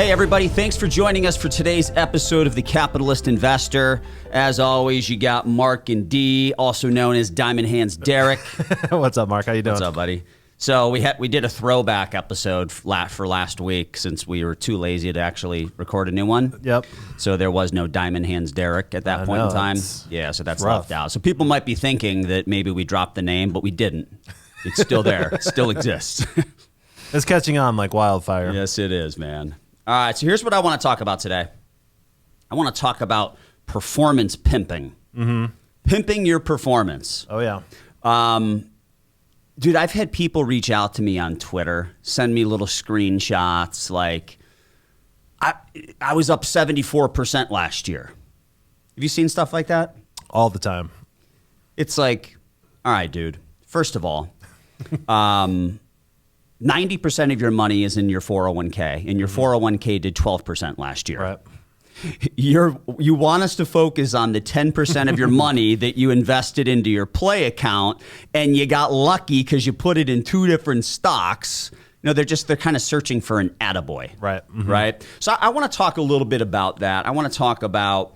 Hey everybody, thanks for joining us for today's episode of The Capitalist Investor. As always, you got Mark and D, also known as Diamond Hands Derek. What's up, Mark? How you doing? What's up, buddy? So we did a throwback episode for last week since we were too lazy to actually record a new one. Yep. So there was no Diamond Hands Derek at that point in time. Yeah, so that's rough. left out. So people might be thinking that maybe we dropped the name, but we didn't. It's still there. It still exists. It's catching on like wildfire. Yes, it is, man. All right, so here's what I want to talk about today. I want to talk about performance pimping. Mm-hmm. Pimping your performance. Oh, yeah. Dude, I've had people reach out to me on Twitter, send me little screenshots like, I was up 74% last year. Have you seen stuff like that? All the time. It's like, all right, dude, first of all, 90% of your money is in your 401k, and your 401k did 12% last year. Right. You want us to focus on the 10% of your money that you invested into your play account, and you got lucky because you put it in two different stocks. You know, they're kind of searching for an attaboy. Right. Mm-hmm. Right. So I want to talk a little bit about that. I want to talk about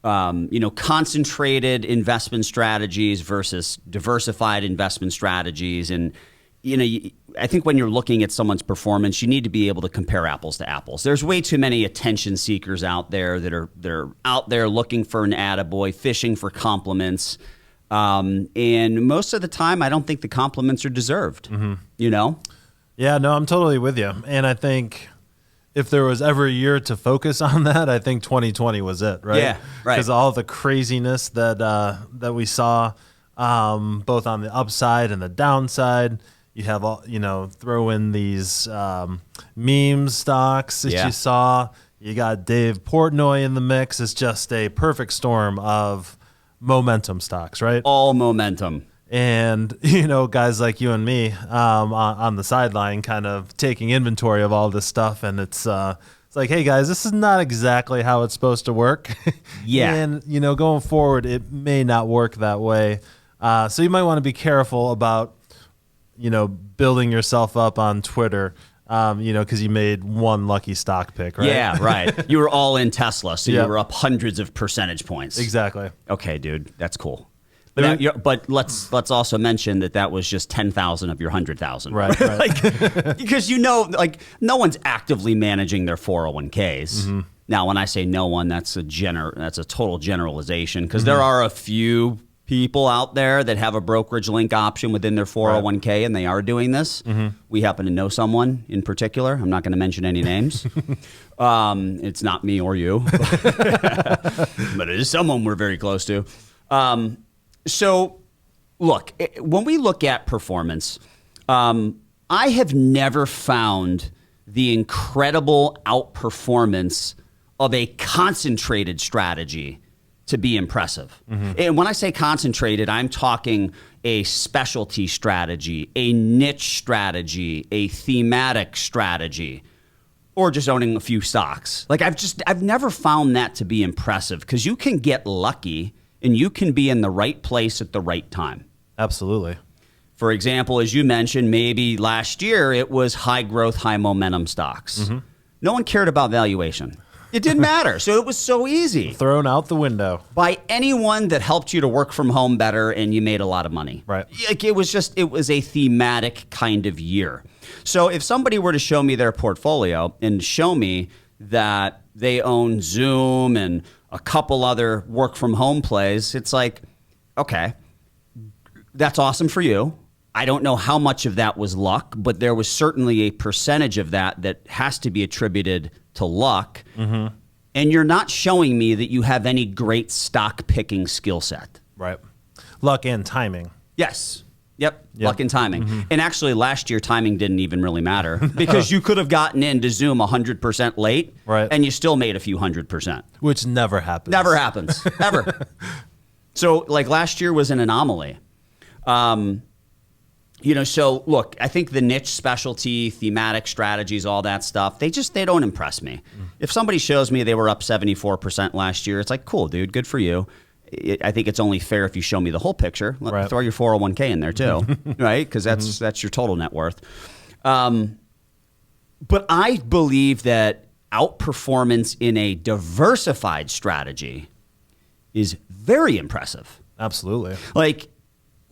concentrated investment strategies versus diversified investment strategies. And, I think when you're looking at someone's performance, you need to be able to compare apples to apples. There's way too many attention seekers out there they're out there looking for an attaboy, fishing for compliments. And most of the time, I don't think the compliments are deserved, Yeah, no, I'm totally with you. And I think if there was ever a year to focus on that, I think 2020 was it, right? Yeah, right. Because all the craziness that we saw, both on the upside and the downside. You have all, throw in these meme stocks that you saw. You got Dave Portnoy in the mix. It's just a perfect storm of momentum stocks, right? All momentum. And, guys like you and me on the sideline kind of taking inventory of all this stuff. And it's like, hey, guys, this is not exactly how it's supposed to work. Yeah. And, going forward, it may not work that way. So you might want to be careful about building yourself up on Twitter, because you made one lucky stock pick, right? Yeah, right. You were all in Tesla, so Yep. you were up hundreds of percentage points. Exactly. Okay, dude, that's cool. But let's also mention that was just 10,000 of your 100,000. Right. Because no one's actively managing their 401ks. Mm-hmm. Now, when I say no one, that's a total generalization because there are a few people out there that have a brokerage link option within their 401k, and they are doing this. Mm-hmm. We happen to know someone in particular. I'm not going to mention any names. It's not me or you, but it is someone we're very close to. So, look, when we look at performance, I have never found the incredible outperformance of a concentrated strategy to be impressive. Mm-hmm. And when I say concentrated, I'm talking a specialty strategy, a niche strategy, a thematic strategy, or just owning a few stocks. Like I've never found that to be impressive because you can get lucky and you can be in the right place at the right time. Absolutely. For example, as you mentioned, maybe last year it was high growth, high momentum stocks. Mm-hmm. No one cared about valuation. It didn't matter. So it was so easy. Thrown out the window. By anyone that helped you to work from home better and you made a lot of money. Right. Like it was a thematic kind of year. So if somebody were to show me their portfolio and show me that they own Zoom and a couple other work from home plays, it's like, okay, that's awesome for you. I don't know how much of that was luck, but there was certainly a percentage of that has to be attributed to luck. Mm-hmm. And you're not showing me that you have any great stock picking skill set. Right. Luck and timing. Yes. Yep. Luck and timing. Mm-hmm. And actually last year timing didn't even really matter because you could have gotten into Zoom 100% late and you still made a few 100%. Which never happens. Never happens. Ever. So like last year was an anomaly. So look, I think the niche specialty, thematic strategies, all that stuff, they don't impress me. If somebody shows me they were up 74% last year, it's like, cool, dude, good for you. I think it's only fair if you show me the whole picture. Throw your 401k in there too, right? Because that's your total net worth. But I believe that outperformance in a diversified strategy is very impressive. Absolutely. Like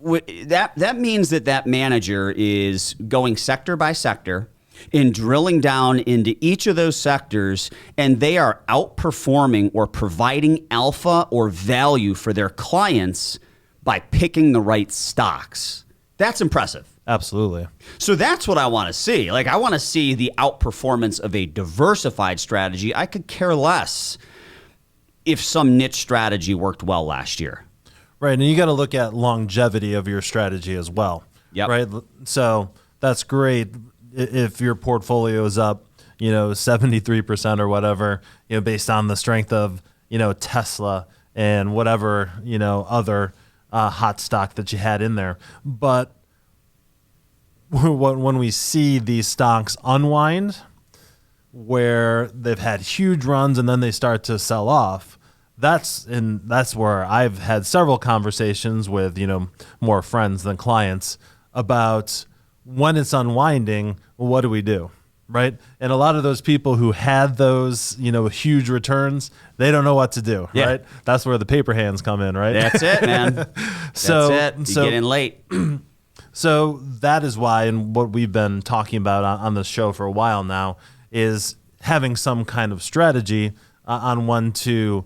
that means that manager is going sector by sector and drilling down into each of those sectors, and they are outperforming or providing alpha or value for their clients by picking the right stocks. That's impressive. Absolutely. So that's what I want to see. Like, I want to see the outperformance of a diversified strategy. I could care less if some niche strategy worked well last year. Right, and you got to look at longevity of your strategy as well. Yep. Right, so that's great if your portfolio is up, 73% or whatever, based on the strength of, Tesla and whatever, other hot stock that you had in there. But when we see these stocks unwind, where they've had huge runs and then they start to sell off, that's where I've had several conversations with, more friends than clients about when it's unwinding, what do we do, right? And a lot of those people who had those, huge returns, they don't know what to do, right? That's where the paper hands come in, right? That's it, man. That's it. You get in late. So that is why, and what we've been talking about on the show for a while now, is having some kind of strategy on when to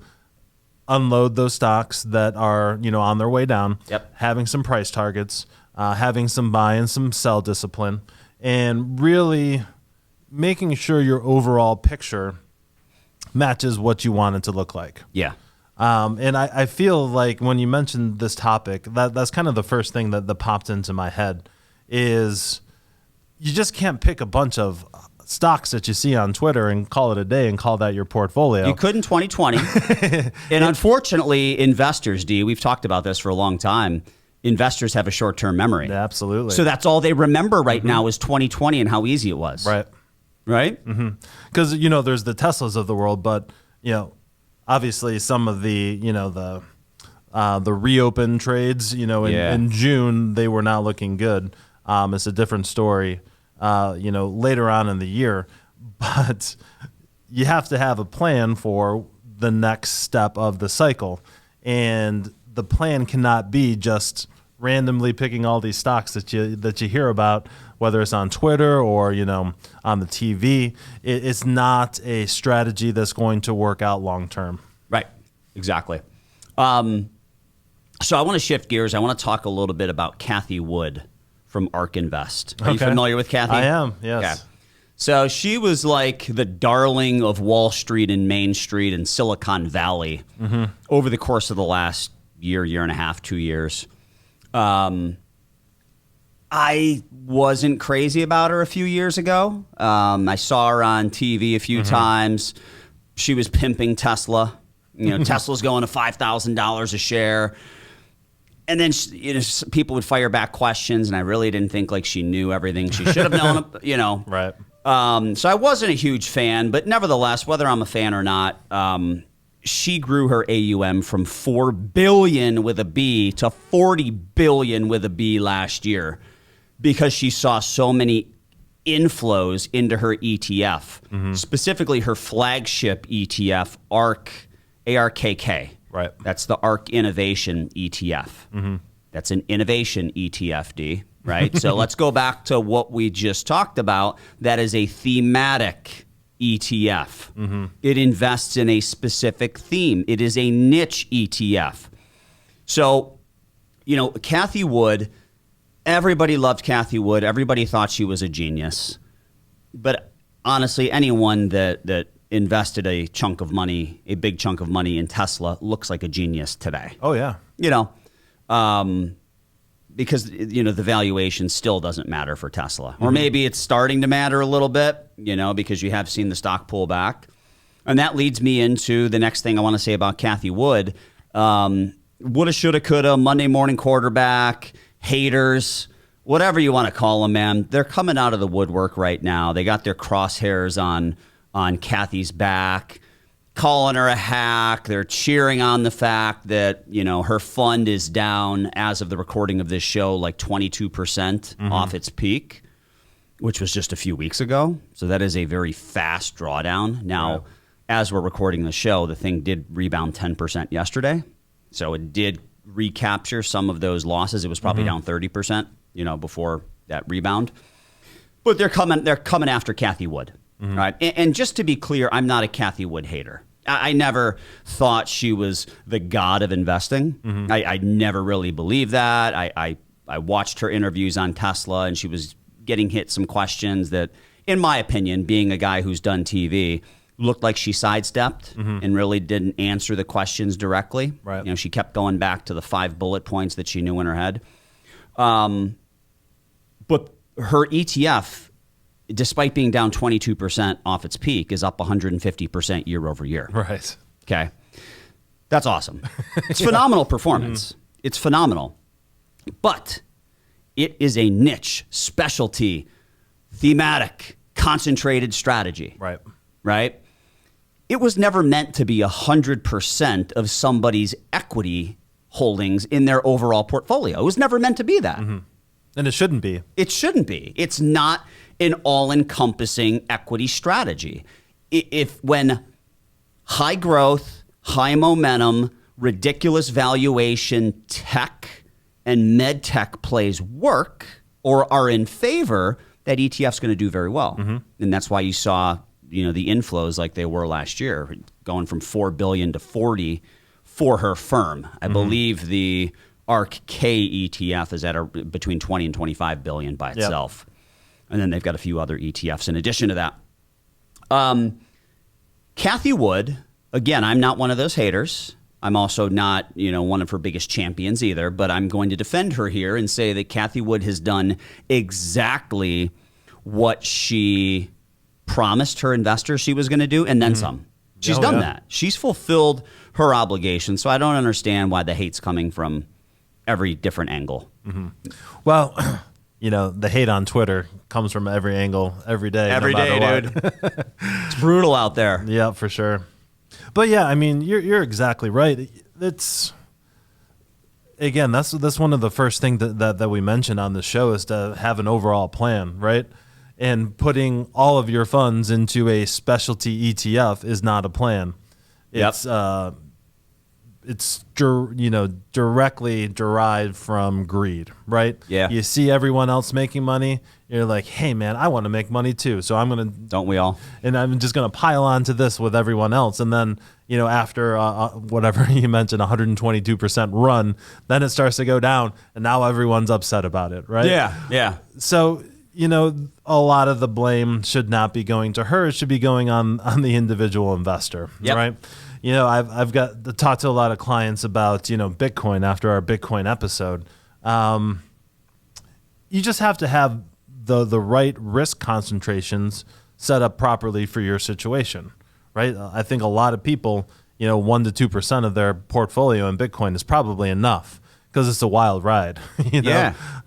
unload those stocks that are, on their way down, having some price targets, having some buy and some sell discipline, and really making sure your overall picture matches what you want it to look like. Yeah. And I feel like when you mentioned this topic, that's kind of the first thing that popped into my head is you just can't pick a bunch of stocks that you see on Twitter and call it a day and call that your portfolio. You could in 2020. And unfortunately, investors, D, we've talked about this for a long time, investors have a short-term memory. Yeah, absolutely. So that's all they remember right now is 2020 and how easy it was. Right. Right? Because, there's the Teslas of the world, but, obviously some of the, the reopen trades, in June, they were not looking good. It's a different story, later on in the year. But you have to have a plan for the next step of the cycle. And the plan cannot be just randomly picking all these stocks that you hear about, whether it's on Twitter or, on the TV. It's not a strategy that's going to work out long term. Right. Exactly. So I want to shift gears. I want to talk a little bit about Cathie Wood from ARK Invest. Are you familiar with Cathie? I am, yes. Okay. So she was like the darling of Wall Street and Main Street and Silicon Valley over the course of the last year and a half, 2 years. I wasn't crazy about her a few years ago. I saw her on TV a few times. She was pimping Tesla. Tesla's going to $5,000 a share. And then people would fire back questions, and I really didn't think like she knew everything she should have known. Right. So I wasn't a huge fan, but nevertheless, whether I'm a fan or not, she grew her AUM from $4 billion with a B to $40 billion with a B last year because she saw so many inflows into her ETF, specifically her flagship ETF, ARKK. Right. That's the ARK Innovation ETF. That's an innovation ETF, D, right? So let's go back to what we just talked about. That is a thematic ETF. It invests in a specific theme. It is a niche ETF. So, Cathie Wood, everybody loved Cathie Wood. Everybody thought she was a genius. But honestly, anyone that invested a big chunk of money in Tesla looks like a genius today. Oh, yeah. Because, the valuation still doesn't matter for Tesla. Or maybe it's starting to matter a little bit, because you have seen the stock pull back. And that leads me into the next thing I want to say about Cathie Wood. Woulda, shoulda, coulda, Monday morning quarterback, haters, whatever you want to call them, man. They're coming out of the woodwork right now. They got their crosshairs on Cathie's back, calling her a hack. They're cheering on the fact that, her fund is down as of the recording of this show, like 22% off its peak. which was just a few weeks ago. So that is a very fast drawdown. Now, as we're recording the show, the thing did rebound 10% yesterday. So it did recapture some of those losses. It was probably down 30%, before that rebound. But they're coming after Cathie Wood, right? And just to be clear, I'm not a Cathie Wood hater. I never thought she was the god of investing. I never really believed that. I watched her interviews on Tesla, and she was getting hit some questions that, in my opinion, being a guy who's done TV, looked like she sidestepped and really didn't answer the questions directly. Right. She kept going back to the 5 bullet points that she knew in her head. But her ETF, despite being down 22% off its peak, is up 150% year over year. Right. Okay. That's awesome. It's phenomenal performance. It's phenomenal. But it is a niche, specialty, thematic, concentrated strategy. Right? It was never meant to be 100% of somebody's equity holdings in their overall portfolio. It was never meant to be that. And it shouldn't be. It shouldn't be. It's not an all-encompassing equity strategy. When high growth, high momentum, ridiculous valuation tech and med tech plays work or are in favor, that ETF's going to do very well. And that's why you saw, the inflows like they were last year, going from $4 billion to $40 for her firm. I believe the ARK-K ETF is at between 20 and 25 billion by itself. And then they've got a few other ETFs in addition to that. Cathie Wood, again, I'm not one of those haters. I'm also not, one of her biggest champions either, but I'm going to defend her here and say that Cathie Wood has done exactly what she promised her investors she was going to do, and then some. She's done that. She's fulfilled her obligation, so I don't understand why the hate's coming from every different angle. Well, the hate on Twitter comes from every angle, every day. Every day, dude. It's brutal out there. Yeah, for sure. But yeah, I mean, you're exactly right. It's, again, that's one of the first things that we mentioned on the show is to have an overall plan, right? And putting all of your funds into a specialty ETF is not a plan. It's directly derived from greed, right? Yeah. You see everyone else making money, you're like, hey man, I want to make money too. So I'm gonna. Don't we all? And I'm just gonna pile on to this with everyone else, and then after whatever you mentioned, 122% run, then it starts to go down, and now everyone's upset about it, right? Yeah. So. A lot of the blame should not be going to her. It should be going on the individual investor, right? I've got to talk to a lot of clients about, Bitcoin after our Bitcoin episode. You just have to have the right risk concentrations set up properly for your situation, right? I think a lot of people, 1 to 2% of their portfolio in Bitcoin is probably enough because it's a wild ride.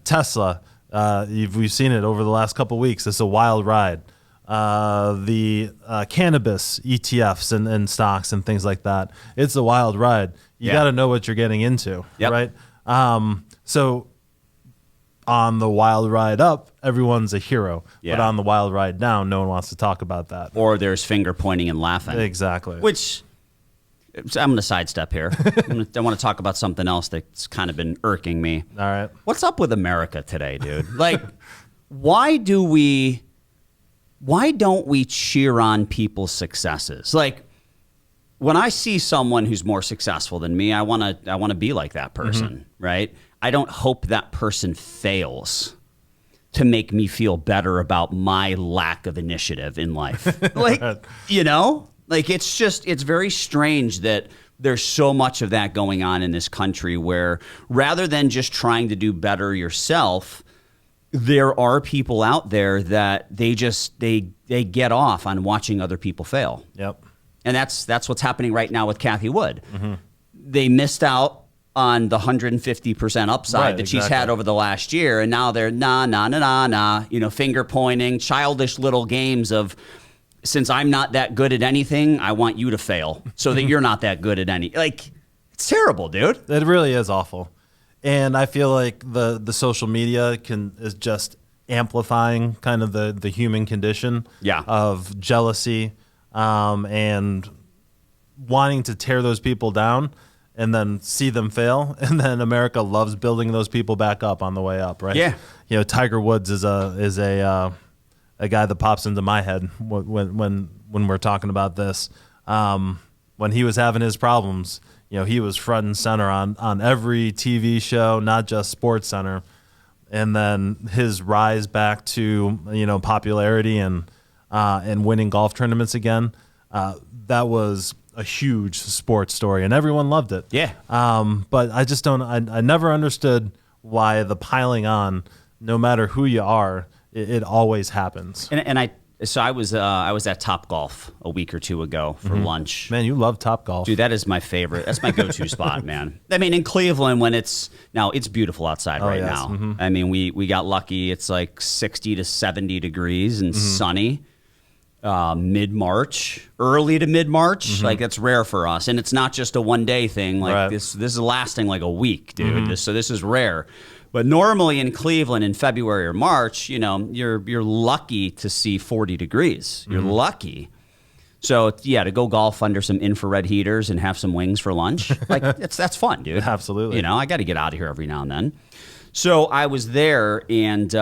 Tesla. We've seen it over the last couple of weeks. It's a wild ride. The cannabis ETFs and stocks and things like that. It's a wild ride. You got to know what you're getting into, right? So on the wild ride up, everyone's a hero. But on the wild ride down, no one wants to talk about that. Or there's finger pointing and laughing. Exactly. Which... I'm going to sidestep here. I want to talk about something else that's kind of been irking me. All right. What's up with America today, dude? Like, why don't we cheer on people's successes? Like, when I see someone who's more successful than me, I want to be like that person, right? I don't hope that person fails to make me feel better about my lack of initiative in life. Like, Like, it's very strange that there's so much of that going on in this country where rather than just trying to do better yourself, there are people out there that they get off on watching other people fail. Yep. And that's what's happening right now with Cathie Wood. They missed out on the 150% upside that she's had over the last year, and now they're finger pointing, childish little games of, since I'm not that good at anything, I want you to fail so that you're not that good at any. Like, it's terrible, dude. It really is awful. And I feel like the social media is just amplifying kind of the human condition of jealousy and wanting to tear those people down and then see them fail. And then America loves building those people back up on the way up, right? Yeah. You know, Tiger Woods is a guy that pops into my head when we're talking about this. When he was having his problems, you know, he was front and center on every TV show, not just SportsCenter. And then his rise back to, you know, popularity and winning golf tournaments again, that was a huge sports story, and everyone loved it. Yeah. But I just don't. I never understood why the piling on, no matter who you are, it always happens. So I was at Topgolf a week or two ago for lunch. Man, you love Topgolf. Dude, that is my favorite. That's my go-to spot, man. I mean, in Cleveland, when it's beautiful outside right now. Mm-hmm. I mean, we got lucky. It's like 60 to 70 degrees and sunny. Mid-March, early to mid-March, like that's rare for us, and it's not just a one-day thing. Like this is lasting like a week, dude. So this is rare. But normally in Cleveland in February or March, you know, you're lucky to see 40 degrees. You're lucky. So yeah, to go golf under some infrared heaters and have some wings for lunch, like that's fun, dude. Absolutely. You know, I got to get out of here every now and then. So I was there, and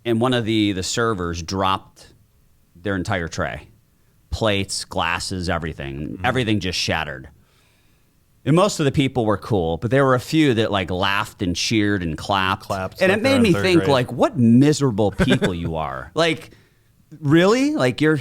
one of the servers dropped their entire tray, plates, glasses, everything. Everything just shattered. And most of the people were cool, but there were a few that like laughed and cheered and clapped. And it made me think, like, what miserable people you are. Like, really? Like, you're...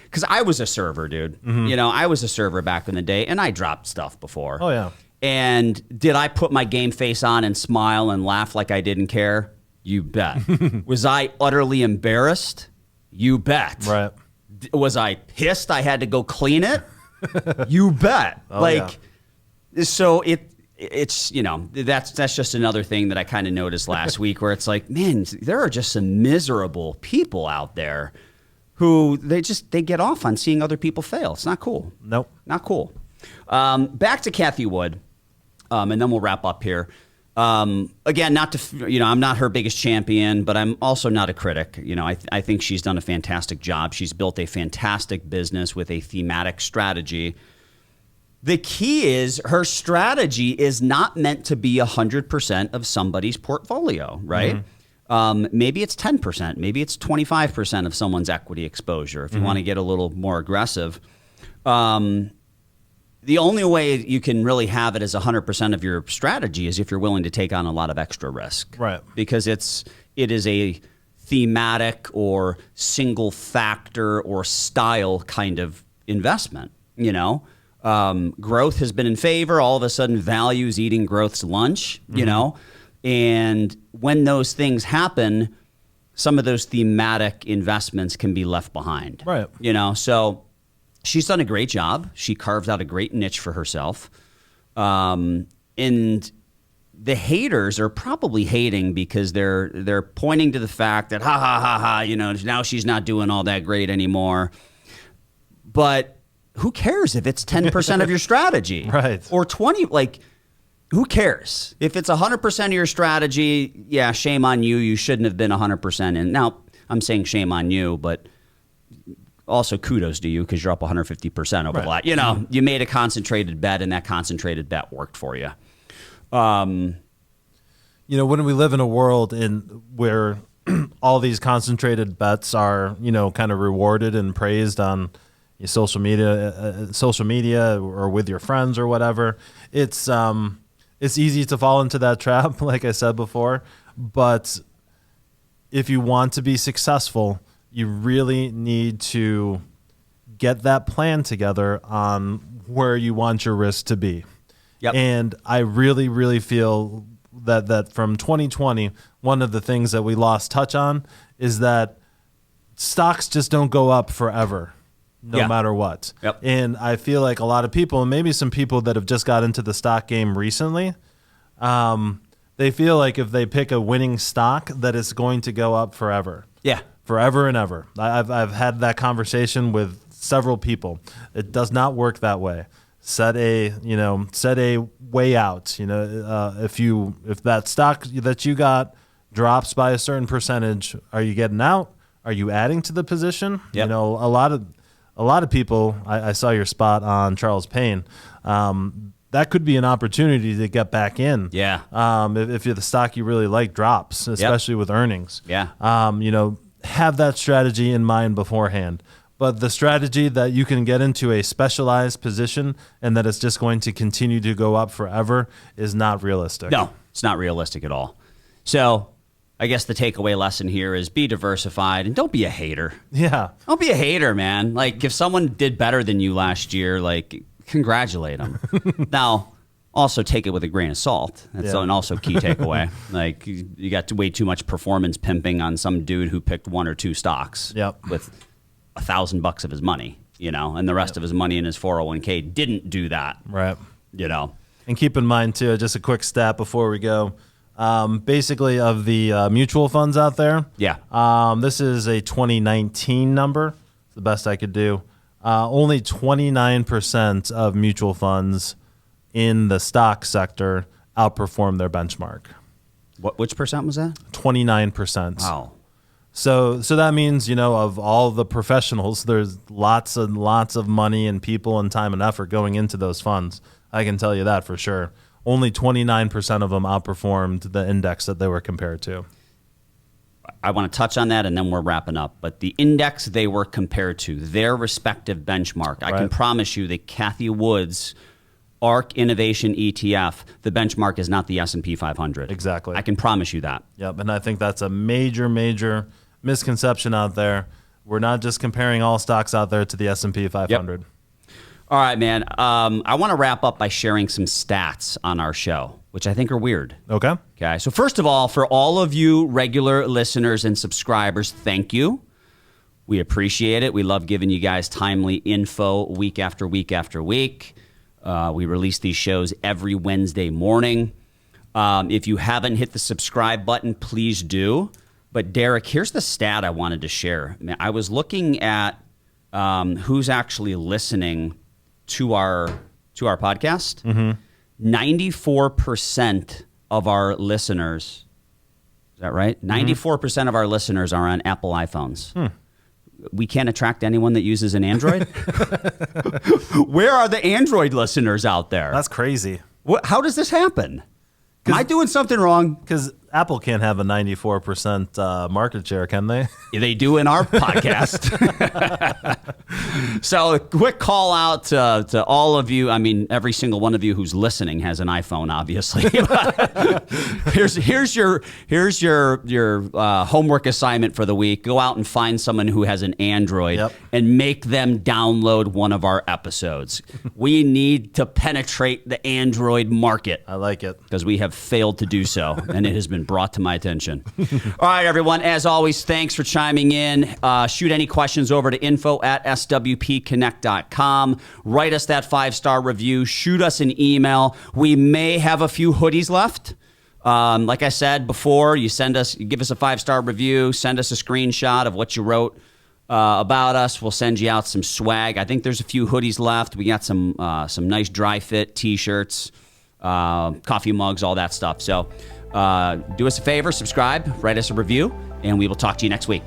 Because I was a server, dude. You know, I was a server back in the day, and I dropped stuff before. Oh, yeah. And did I put my game face on and smile and laugh like I didn't care? You bet. Was I utterly embarrassed? You bet. Right. Was I pissed I had to go clean it? You bet. Oh, like... So it's you know, that's just another thing that I kind of noticed last week, where it's like, man, there are just some miserable people out there who they get off on seeing other people fail. It's not cool. Nope. Not cool. Back to Cathie Wood, and then we'll wrap up here. Again, I'm not her biggest champion, but I'm also not a critic. You know, I think she's done a fantastic job. She's built a fantastic business with a thematic strategy. The key is her strategy is not meant to be 100% of somebody's portfolio, right? Maybe it's 10%, maybe it's 25% of someone's equity exposure if you want to get a little more aggressive. The only way you can really have it as 100% of your strategy is if you're willing to take on a lot of extra risk. Right. Because it is a thematic or single factor or style kind of investment, you know? Growth has been in favor. All of a sudden, value is eating growth's lunch, you know? And when those things happen, some of those thematic investments can be left behind. Right. You know, so she's done a great job. She carved out a great niche for herself. And the haters are probably hating because they're pointing to the fact that, you know, now she's not doing all that great anymore. But who cares if it's 10% of your strategy? Right. Or 20, like, who cares? If it's 100% of your strategy, yeah, shame on you. You shouldn't have been 100%. And now I'm saying shame on you, but also kudos to you because you're up 150% over the last. You know, you made a concentrated bet, and that concentrated bet worked for you. You know, when we live in a world where all these concentrated bets are, you know, kind of rewarded and praised on social media or with your friends or whatever, it's easy to fall into that trap, like I said before. But if you want to be successful, you really need to get that plan together on where you want your risk to be. Yep. And I really, really feel that from 2020, one of the things that we lost touch on is that stocks just don't go up forever. No matter what. Yep. And I feel like a lot of people, and maybe some people that have just got into the stock game recently, they feel like if they pick a winning stock, that it's going to go up forever. Yeah. Forever and ever. I've had that conversation with several people. It does not work that way. Set a way out. You know, if that stock that you got drops by a certain percentage, are you getting out? Are you adding to the position? Yep. You know, a lot of people. I saw your spot on Charles Payne. That could be an opportunity to get back in. Yeah. If the stock you really like drops, especially with earnings. Yeah. You know, have that strategy in mind beforehand. But the strategy that you can get into a specialized position and that it's just going to continue to go up forever is not realistic. No, it's not realistic at all. So I guess the takeaway lesson here is be diversified and don't be a hater. Yeah. Don't be a hater, man. Like, if someone did better than you last year, like, congratulate them. Now, also take it with a grain of salt. That's an also key takeaway. Like, you got way too much performance pimping on some dude who picked one or two stocks with $1,000 of his money, you know, and the rest of his money in his 401k didn't do that. Right. You know. And keep in mind, too, just a quick stat before we go. Basically, of the mutual funds out there, this is a 2019 number. It's the best I could do. Only 29% of mutual funds in the stock sector outperform their benchmark. Which percent was that? 29%. Wow. So that means, you know, of all the professionals, there's lots and lots of money and people and time and effort going into those funds. I can tell you that for sure. Only 29% of them outperformed the index that they were compared to. I want to touch on that, and then we're wrapping up. But the index they were compared to, their respective benchmark, I can promise you that Cathie Wood's ARC Innovation ETF, the benchmark is not the S&P 500. Exactly. I can promise you that. Yep, and I think that's a major, major misconception out there. We're not just comparing all stocks out there to the S&P 500. Yep. All right, man. I want to wrap up by sharing some stats on our show, which I think are weird. Okay. Okay. So first of all, for all of you regular listeners and subscribers, thank you. We appreciate it. We love giving you guys timely info week after week after week. We release these shows every Wednesday morning. If you haven't hit the subscribe button, please do. But Derek, here's the stat I wanted to share. I was looking at who's actually listening to our podcast. 94% of our listeners, is that right? 94% of our listeners are on Apple iPhones. We can't attract anyone that uses an Android? Where are the Android listeners out there? That's crazy. How does this happen? Am I doing something wrong? Because Apple can't have a 94% market share, can they? They do in our podcast. So a quick call out to all of you. I mean, every single one of you who's listening has an iPhone, obviously. here's your homework assignment for the week. Go out and find someone who has an Android and make them download one of our episodes. We need to penetrate the Android market. I like it. Because we have failed to do so, and it has been brought to my attention. All right, everyone. As always, thanks for chiming in. Shoot any questions over to info@swpconnect.com. Write us that 5-star review. Shoot us an email. We may have a few hoodies left. Like I said before, you give us a 5-star review, send us a screenshot of what you wrote about us. We'll send you out some swag. I think there's a few hoodies left. We got some nice dry fit T-shirts, coffee mugs, all that stuff. So do us a favor, subscribe, write us a review, and we will talk to you next week.